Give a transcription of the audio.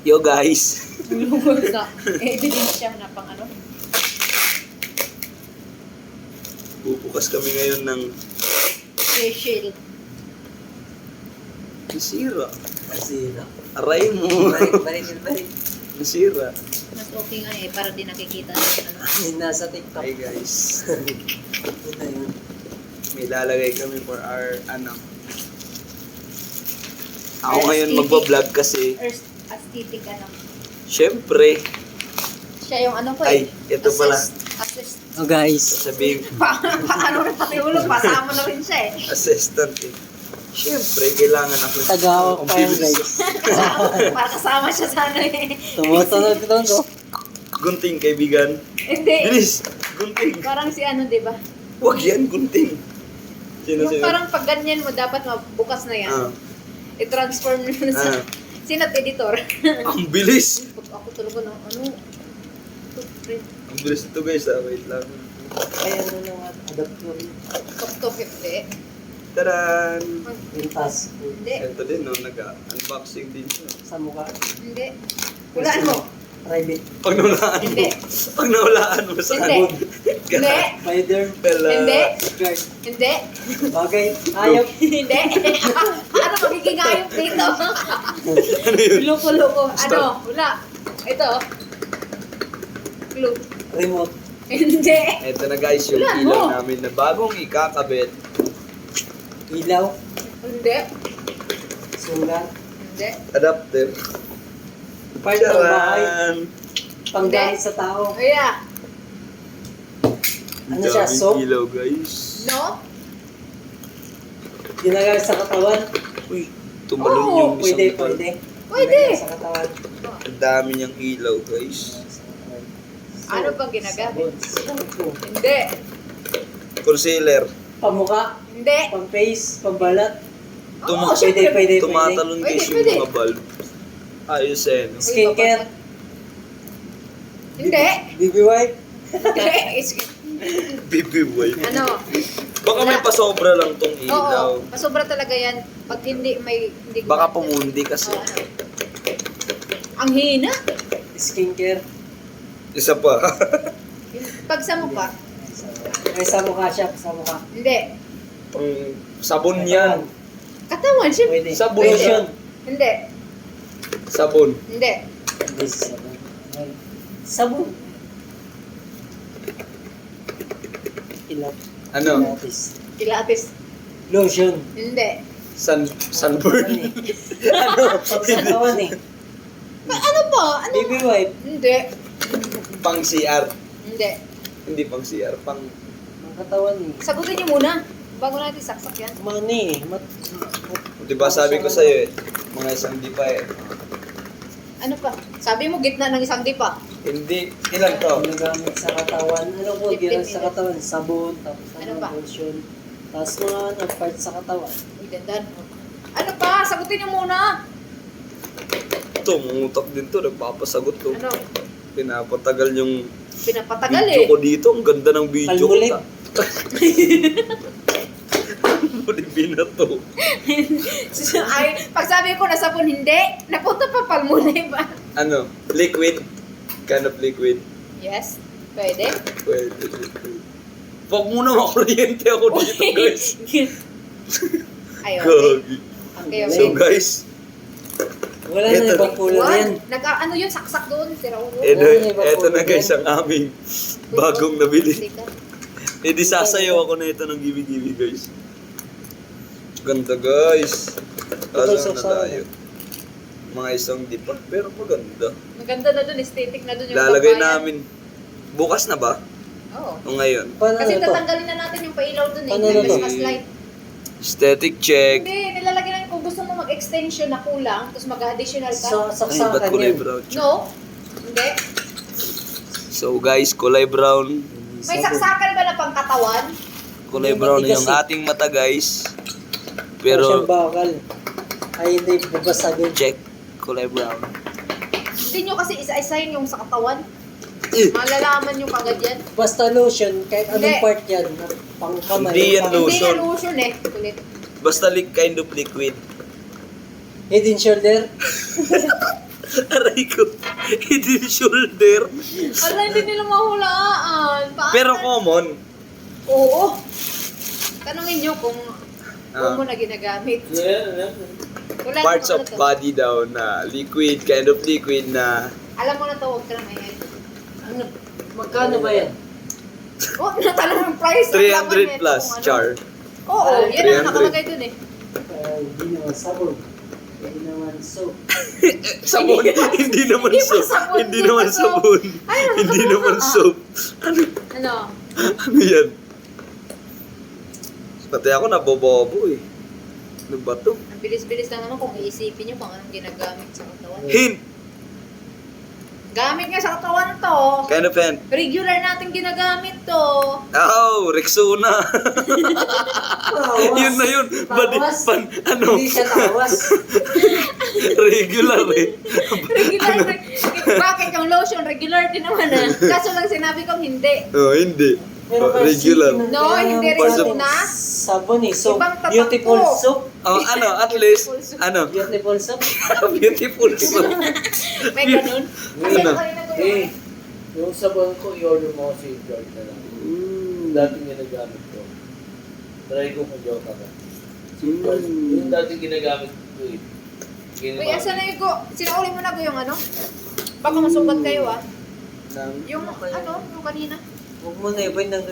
Yo guys. Lungol sa ebidensya na pang ano. Bubukas kami ngayon ng Facial. nasira. Nasira. Aray mo. Balik. Nasira. Mas okay nga eh, para di nakikita ng ano. Nasa TikTok. Hi guys. Yun na yun. May lalagay kami for our Ako ngayon magbablog kasi Aesthetic ano. syempre Siya yung ano ko ay eh. ito pala Assist. Oh guys. sabihin Paano rin pati ulo, pasama na rin siya eh. assistant eh. Syempre kailangan ako Tagawak pa yan guys. Para kasama siya sana eh. Tumutunog ito ko. Gunting kaibigan. Hindi. Bilis. Gunting. Parang si ano, di ba? Wag yan gunting. Sino Yung parang pag ganyan mo, dapat mabukas na yan. Ah, I-transform mo na sa sinat editor. ang bilis. Ako talaga ng ano. Toothprint. Ang bilis ito guys. Wait lang. Ay ano naman. Adapter. Top to 50. Taran! Yung task. Hindi. Ito din no, nag-unboxing din siya. Sa mukha. Hindi. Wala mo. Private. Pag nawalaan mo. Hindi. Pag nawalaan mo sa Hindi. kabog. Hindi. Spider. Pela. Hindi. Guard. Hindi. Bagay. Ayok. Hindi. Ano magiging ayop dito? Ano yun? Loko-loko. Ano? Wala. Ito. Clue. Remote. Hindi. Ito na guys, yung Wala, ilaw oh. namin na bagong ikakabit. Ilaw. Hindi. Sulat. Hindi. Adapter. Part ng bahay. Charan! Panggamit sa tao. Kaya. Ano siya? Daming Soap? ilaw guys. No? Ginagamit sa katawan. Uy, tumalon Oo, yung isang Pwede, pal. pwede. Pwede. Ginagamit sa katawan. Ang dami niyang ilaw guys. Ano bang ginagamit? Shampoo. Hindi. Concealer. Pamukha. Hindi. Pang-face. Pambalat. Oo, Pwede, syempre. pwede. Tumatalon Pwede, guys pwede. yung mga bulb. Ayos eh. No? Uy, Skincare. Hindi. BB wipe. Hindi. Baby wipe. Ano? Baka may pasobra lang tong ilaw. Oo. Masobra talaga yan. Pag hindi may... Hindi Baka gumamit. pumundi kasi. Oo, ano? Ang hina. Skincare. Isa pa. Pag sa mukha. Ay, sa mukha siya. Sa mukha. Hindi. Pang sabon yan. Katawan, syempre. Pwede. Sabon. Lotion. Hindi. Sabon. Hindi. Hindi, sabon. Sabon. Ilat. Ano? Pilates. Pilates. Lotion. Hindi. Sunburn. Ano? Pagsatawan eh. Ano pa? Ano? BB wipe. Hindi. Pang CR. Hindi. Hindi pang CR. Pang... Ang katawan eh. Sagutin niyo muna. Bago natin saksak yan. Money eh. Diba sabi ko sa'yo eh. Mga isang di pa eh. Ano pa? Sabi mo gitna ng isang dipa. Hindi. Ilan to? Ginagamit sa katawan. Ano po? Dip, dip, Ginamit sa dip. katawan. Sabon. Tapos Ano ano pa? lotion. Tapos mga ano, parts sa katawan. Uy, dandan. Ano pa? Sagutin niyo muna. Ito, mungutak din to. Nagpapasagot to. Ano? Pinapatagal yung Pinapatagal video eh. ko dito. Ang ganda ng video ko. Palmolive. Palmolive na to. Ay, pag sabi ko na sabon, hindi. Napunta pa palmolive. Ano? Liquid? Kind of liquid? Yes. Pwede. Pwede. Huwag muna makuryente ako dito guys. Ayun. Gagi. Okay, okay. So guys, Wala Ito. na ibang kulay yan. Ano yun? Saksak doon. Sira ulo. eto na guys ang aming bagong nabili. Eh di sasayaw ako na ito ng gibi-gibi guys. Ganda guys. Kaso na tayo. Mga isang di pa. Pero maganda. Maganda na doon. Aesthetic na doon yung Lalagay babayan. namin. Bukas na ba? Oo. O ngayon? Paano Kasi na to? tatanggalin na natin yung pailaw doon eh. Paano Yung na to? Christmas light. Aesthetic check. Hindi, nilalagay lang kung gusto mo mag-extension na kulang, tapos mag-additional ka. Sa Ay, ba't saksakan kulay yun. brown? No? Hindi. So guys, kulay brown. May saksakan ba na pangkatawan? Kulay Hindi, brown matigas yung eh. ating mata guys. Pero Pero siyang bakal. Ay, hindi. Babasagin. check. Kulay brown. Hindi nyo kasi isa-isahin yung sa katawan. Eh, Malalaman nyo kagad yan. Basta lotion, kahit anong Hindi. part yan. Pang kamay. Hindi yan pang- Hindi Lotion. yan lotion eh. Kulit. basta kind of liquid. Head and shoulder. Aray ko. Hindi shoulder. Wala, hindi nila mahulaan. Paano? Pero common. Oo. Tanungin nyo kung Ah. mo na ginagamit. Wala Parts of namang ano to. body daw na liquid, kind of liquid na Alam mo na to, huwag ka na maingay. Ano, magkano ba yan? Oh, natanong ng price. Ang laban 300 nito plus, kung ano. char. Oo, yan 300. ang nakalagay dun eh. Hindi naman sabon. Hindi naman soap. Sabon, hindi naman Hindi pa soap. sabon, Hindi hindi pa naman soap. sabon. Ay, Hindi naman soap. Ano, Ano? ano yan? Pati ako nabobobo eh. Ano ba to? Ang bilis-bilis lang naman kung iisipin nyo kung anong ginagamit sa katawan. Hint! Gamit nga sa katawan to. Kind of hand. Regular natin ginagamit to. Oh, Rexona. Yun na yun. Badi, Tawas. ano? Hindi siya tawas. Regular eh. Regular. Bakit yung lotion? Regular din naman ah. Kaso lang sinabi kong hindi. Oh, hindi. Pero Oh, kasi regular. No, hindi rin Parts of- soap na. Sabon eh. Soap. Ibang tatak Beautiful po. soap. Oh, ano, at least, ano, Beautiful soap. beautiful soap. May ganun. Kasi Ano? kanina ko Eh, yung... yung sabon ko, i-order mo ko si George na lang. Dating ginagamit ko. Try ko kung joke ka. Si George, yung dating ginagamit ko eh. Uy, asan na yung go? Sinauli mo na ko yung ano? Baka masugat kayo ah. Nang- Yung ano, yung kanina. Huwag mo na iba nang